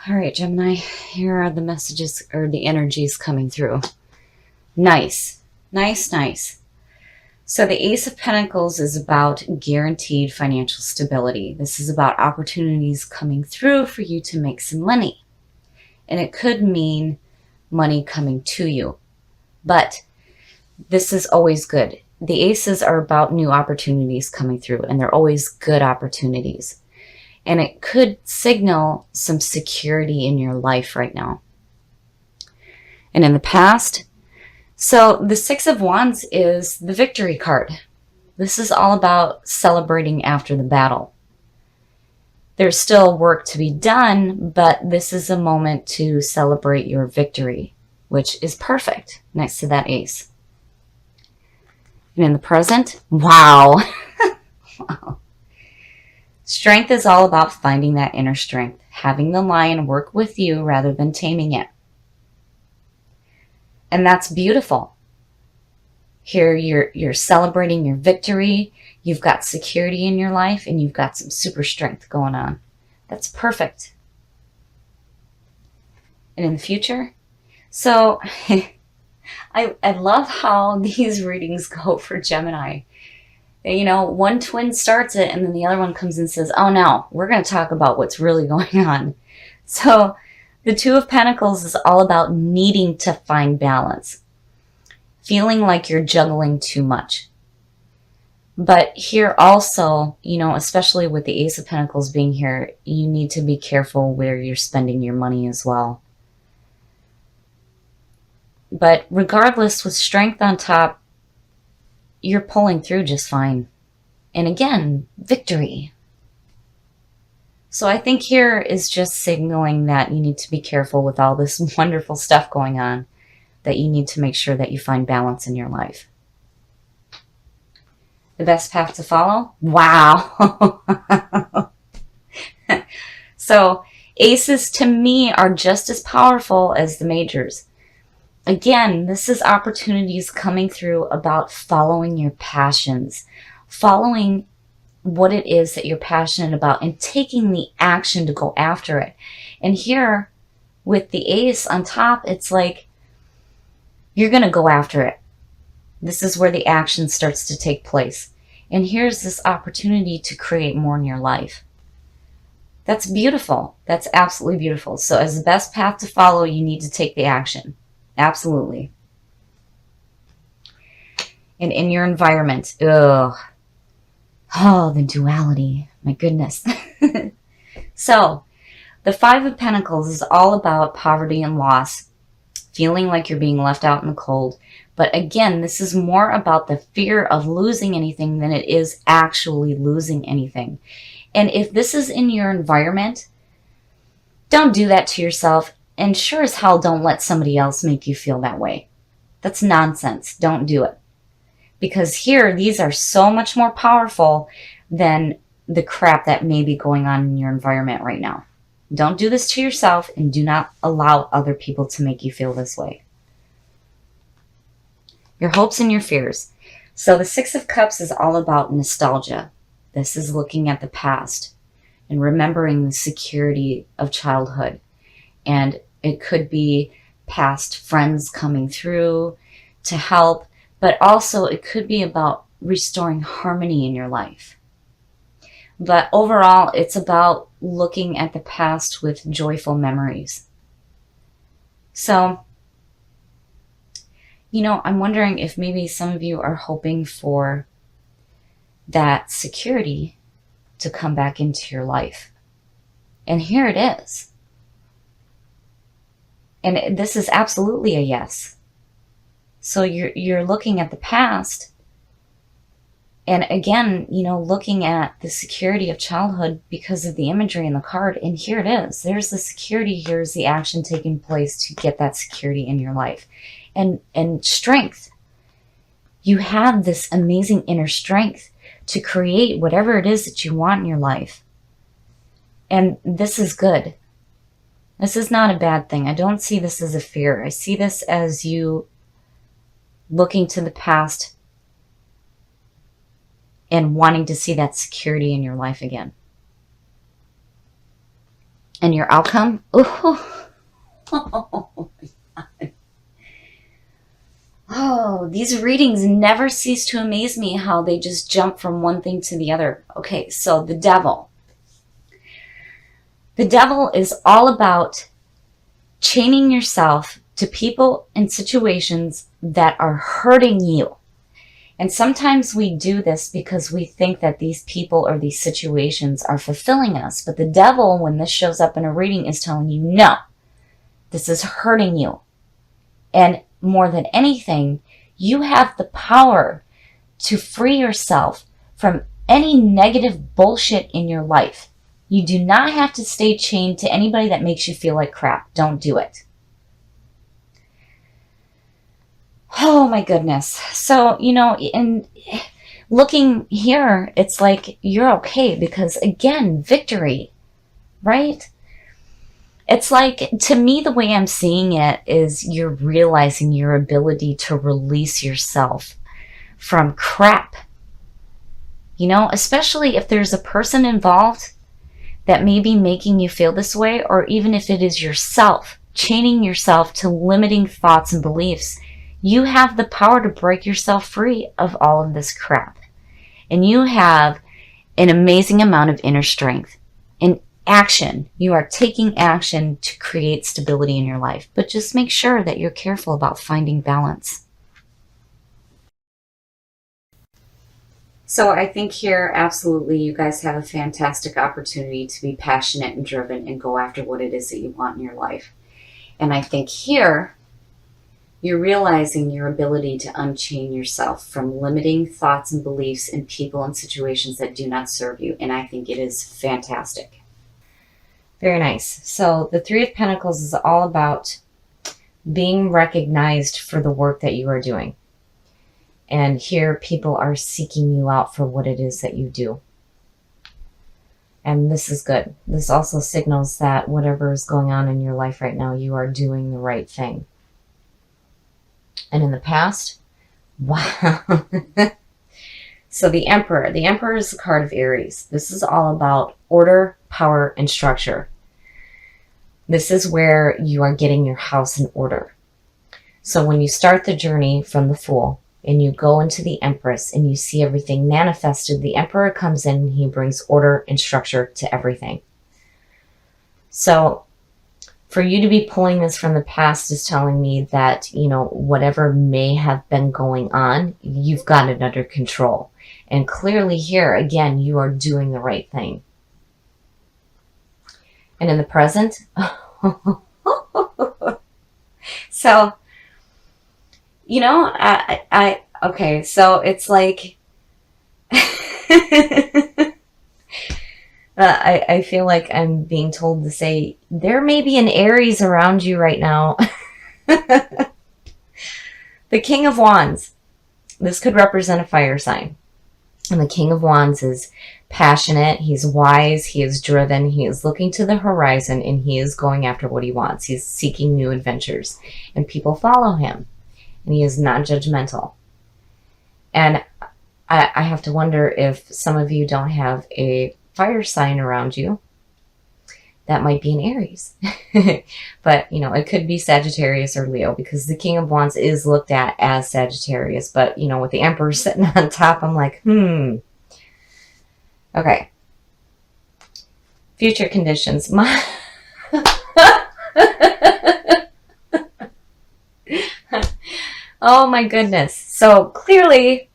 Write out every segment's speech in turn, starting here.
All right, Gemini, here are the messages or the energies coming through. Nice, nice, nice. So the Ace of Pentacles is about guaranteed financial stability. This is about opportunities coming through for you to make some money. And it could mean money coming to you. But this is always good. The aces are about new opportunities coming through, and they're always good opportunities. And it could signal some security in your life right now. And in the past, so the Six of Wands is the victory card. This is all about celebrating after the battle. There's still work to be done, but this is a moment to celebrate your victory, which is perfect next to that ace. And in the present, wow. Wow. Strength is all about finding that inner strength, having the lion work with you rather than taming it. And that's beautiful. Here you're celebrating your victory, you've got security in your life, and you've got some super strength going on. That's perfect. And in the future, so I love how these readings go for Gemini. You know, one twin starts it and then the other one comes and says, oh no, we're going to talk about what's really going on. So the Two of Pentacles is all about needing to find balance, feeling like you're juggling too much. But here also, you know, especially with the Ace of Pentacles being here, you need to be careful where you're spending your money as well. But regardless, with strength on top, you're pulling through just fine. And again, victory. So I think here is just signaling that you need to be careful with all this wonderful stuff going on, that you need to make sure that you find balance in your life. The best path to follow? Wow. So aces to me are just as powerful as the majors. Again, this is opportunities coming through about following your passions, following what it is that you're passionate about and taking the action to go after it. And here with the ace on top, it's like you're going to go after it. This is where the action starts to take place. And here's this opportunity to create more in your life. That's beautiful. That's absolutely beautiful. So as the best path to follow, you need to take the action. Absolutely. And in your environment, oh, the duality, my goodness. So the Five of Pentacles is all about poverty and loss, feeling like you're being left out in the cold. But again, this is more about the fear of losing anything than it is actually losing anything. And if this is in your environment, don't do that to yourself. And sure as hell, don't let somebody else make you feel that way. That's nonsense. Don't do it. Because here, these are so much more powerful than the crap that may be going on in your environment right now. Don't do this to yourself, and do not allow other people to make you feel this way. Your hopes and your fears. So the Six of Cups is all about nostalgia. This is looking at the past and remembering the security of childhood. And it could be past friends coming through to help, but also it could be about restoring harmony in your life. But overall, it's about looking at the past with joyful memories. So, you know, I'm wondering if maybe some of you are hoping for that security to come back into your life. And here it is. And this is absolutely a yes. So you're looking at the past. And again, you know, looking at the security of childhood because of the imagery in the card. And here it is. There's the security. Here's the action taking place to get that security in your life. And strength. You have this amazing inner strength to create whatever it is that you want in your life. And this is good. This is not a bad thing. I don't see this as a fear. I see this as you looking to the past and wanting to see that security in your life again. And your outcome? Ooh. Oh, these readings never cease to amaze me how they just jump from one thing to the other. Okay, so the devil. The devil is all about chaining yourself to people and situations that are hurting you. And sometimes we do this because we think that these people or these situations are fulfilling us. But the devil, when this shows up in a reading, is telling you, no, this is hurting you. And more than anything, you have the power to free yourself from any negative bullshit in your life. You do not have to stay chained to anybody that makes you feel like crap. Don't do it. Oh my goodness. So, in looking here, it's like you're okay because, again, victory, right? It's like, to me, the way I'm seeing it is you're realizing your ability to release yourself from crap. Especially if there's a person involved that may be making you feel this way, or even if it is yourself, chaining yourself to limiting thoughts and beliefs. You have the power to break yourself free of all of this crap. And you have an amazing amount of inner strength. In action, you are taking action to create stability in your life. But just make sure that you're careful about finding balance. So I think here, absolutely, you guys have a fantastic opportunity to be passionate and driven and go after what it is that you want in your life. And I think here, you're realizing your ability to unchain yourself from limiting thoughts and beliefs in people and situations that do not serve you. And I think it is fantastic. Very nice. So the Three of Pentacles is all about being recognized for the work that you are doing. And here people are seeking you out for what it is that you do. And this is good. This also signals that whatever is going on in your life right now, you are doing the right thing. And in the past, wow. So the Emperor. The Emperor is the card of Aries. This is all about order, power, and structure. This is where you are getting your house in order. So when you start the journey from the Fool and you go into the Empress and you see everything manifested, the Emperor comes in and he brings order and structure to everything. So for you to be pulling this from the past is telling me that, whatever may have been going on, you've got it under control. And clearly here, again, you are doing the right thing. And in the present, so, okay, so it's like, I feel like I'm being told to say, there may be an Aries around you right now. The King of Wands. This could represent a fire sign. And the King of Wands is passionate. He's wise. He is driven. He is looking to the horizon and he is going after what he wants. He's seeking new adventures. And people follow him. And he is not judgmental. And I have to wonder if some of you don't have a fire sign around you. That might be an Aries. But, it could be Sagittarius or Leo because the King of Wands is looked at as Sagittarius. But, with the Emperor sitting on top, I'm like, Okay. Future conditions. Oh my goodness. So clearly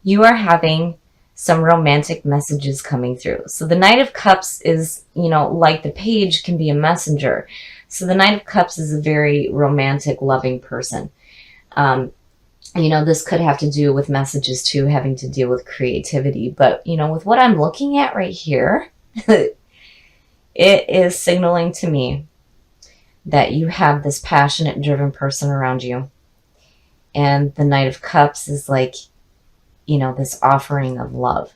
you are having some romantic messages coming through. So the Knight of Cups is, like the Page can be a messenger. So the Knight of Cups is a very romantic, loving person. This could have to do with messages too, having to deal with creativity. But, with what I'm looking at right here, it is signaling to me that you have this passionate, driven person around you. And the Knight of Cups is like, this offering of love.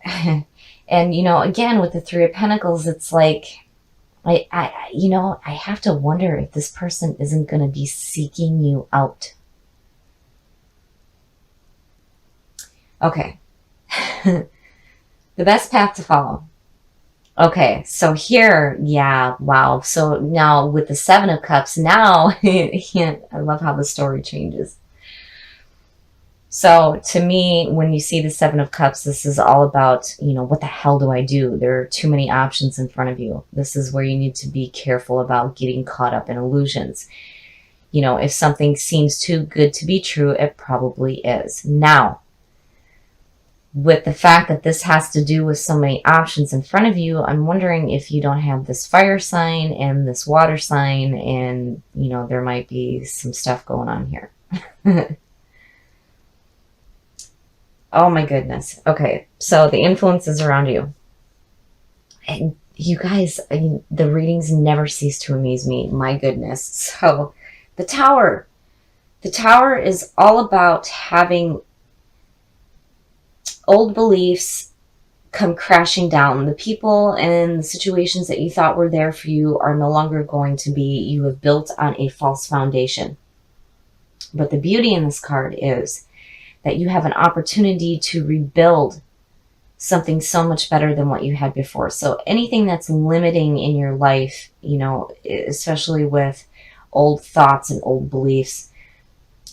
And, again, with the Three of Pentacles, it's like, I have to wonder if this person isn't going to be seeking you out. Okay. The best path to follow. Okay, so here, yeah, wow. So now with the Seven of Cups, now I love how the story changes. So to me, when you see the Seven of Cups, this is all about, what the hell do I do? There are too many options in front of you. This is where you need to be careful about getting caught up in illusions. If something seems too good to be true, it probably is. Now, with the fact that this has to do with so many options in front of you, I'm wondering if you don't have this fire sign and this water sign, and, there might be some stuff going on here. Oh my goodness. Okay, so the influences around you. And you guys, the readings never cease to amaze me. My goodness. So the Tower. The Tower is all about having old beliefs come crashing down. The people and the situations that you thought were there for you are no longer going to be. You have built on a false foundation. But the beauty in this card is that you have an opportunity to rebuild something so much better than what you had before. So anything that's limiting in your life, especially with old thoughts and old beliefs,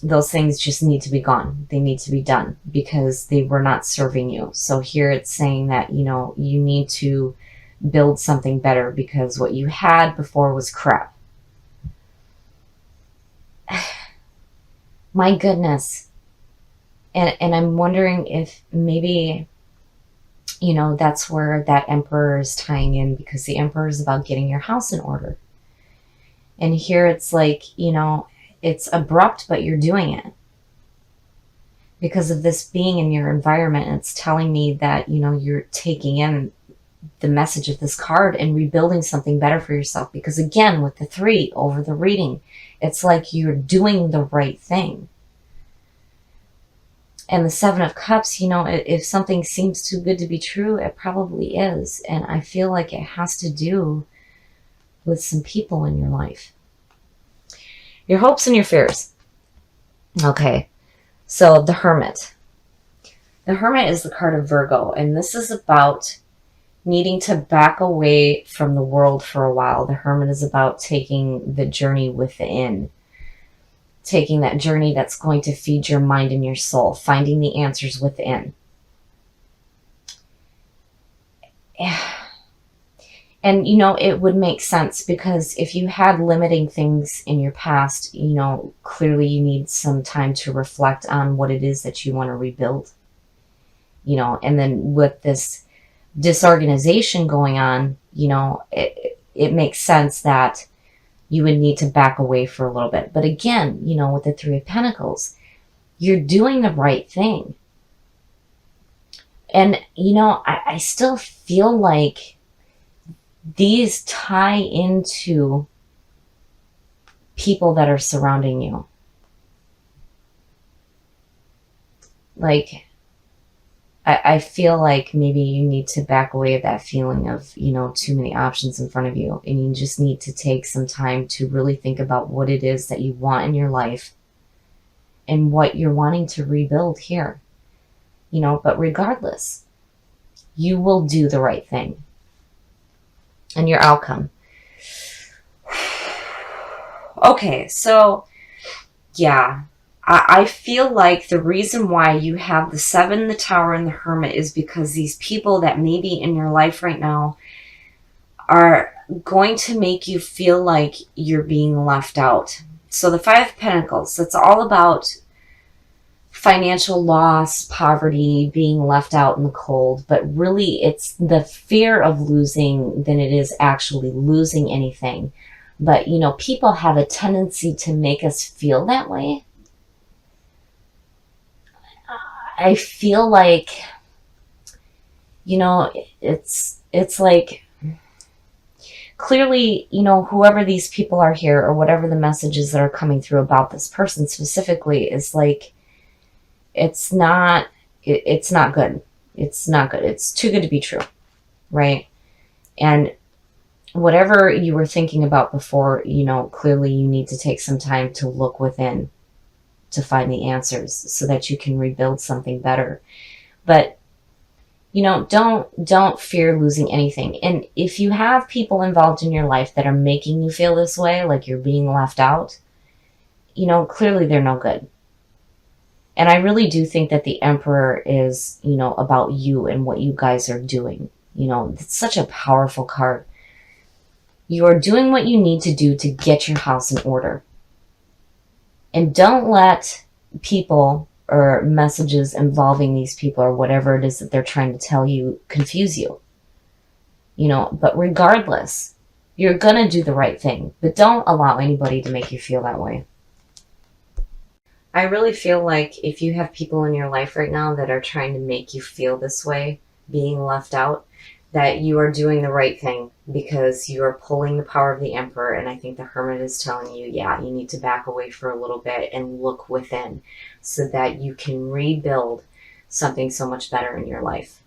those things just need to be gone. They need to be done because they were not serving you. So here it's saying that, you need to build something better because what you had before was crap. My goodness. And I'm wondering if maybe, that's where that Emperor is tying in, because the Emperor is about getting your house in order. And here it's like, it's abrupt, but you're doing it. Because of this being in your environment, it's telling me that, you're taking in the message of this card and rebuilding something better for yourself. Because again, with the 3 over the reading, it's like you're doing the right thing. And the Seven of Cups, if something seems too good to be true, it probably is. And I feel like it has to do with some people in your life. Your hopes and your fears. Okay, so the Hermit. The Hermit is the card of Virgo, and this is about needing to back away from the world for a while. The Hermit is about taking the journey within. Taking that journey that's going to feed your mind and your soul, finding the answers within. And, it would make sense because if you had limiting things in your past, clearly you need some time to reflect on what it is that you want to rebuild. And then with this disorganization going on, it makes sense that you would need to back away for a little bit. But again, with the 3 of Pentacles, you're doing the right thing. And, I still feel like these tie into people that are surrounding you. Like, I feel like maybe you need to back away of that feeling of, too many options in front of you. And you just need to take some time to really think about what it is that you want in your life and what you're wanting to rebuild here. But regardless, you will do the right thing. And your outcome. Okay, so, yeah. I feel like the reason why you have the 7, the Tower, and the Hermit is because these people that may be in your life right now are going to make you feel like you're being left out. So the 5 of Pentacles, that's all about financial loss, poverty, being left out in the cold. But really, it's the fear of losing than it is actually losing anything. But, people have a tendency to make us feel that way. I feel like, it's like, clearly, whoever these people are here or whatever the messages that are coming through about this person specifically is like, it's not good. It's not good. It's too good to be true. Right? And whatever you were thinking about before, clearly you need to take some time to look within to find the answers so that you can rebuild something better. But, don't fear losing anything. And if you have people involved in your life that are making you feel this way, like you're being left out, clearly they're no good. And I really do think that the Emperor is, about you and what you guys are doing. It's such a powerful card. You are doing what you need to do to get your house in order. And don't let people or messages involving these people or whatever it is that they're trying to tell you confuse you. But regardless, you're going to do the right thing. But don't allow anybody to make you feel that way. I really feel like if you have people in your life right now that are trying to make you feel this way, being left out, that you are doing the right thing because you are pulling the power of the Emperor. And I think the Hermit is telling you, yeah, you need to back away for a little bit and look within so that you can rebuild something so much better in your life.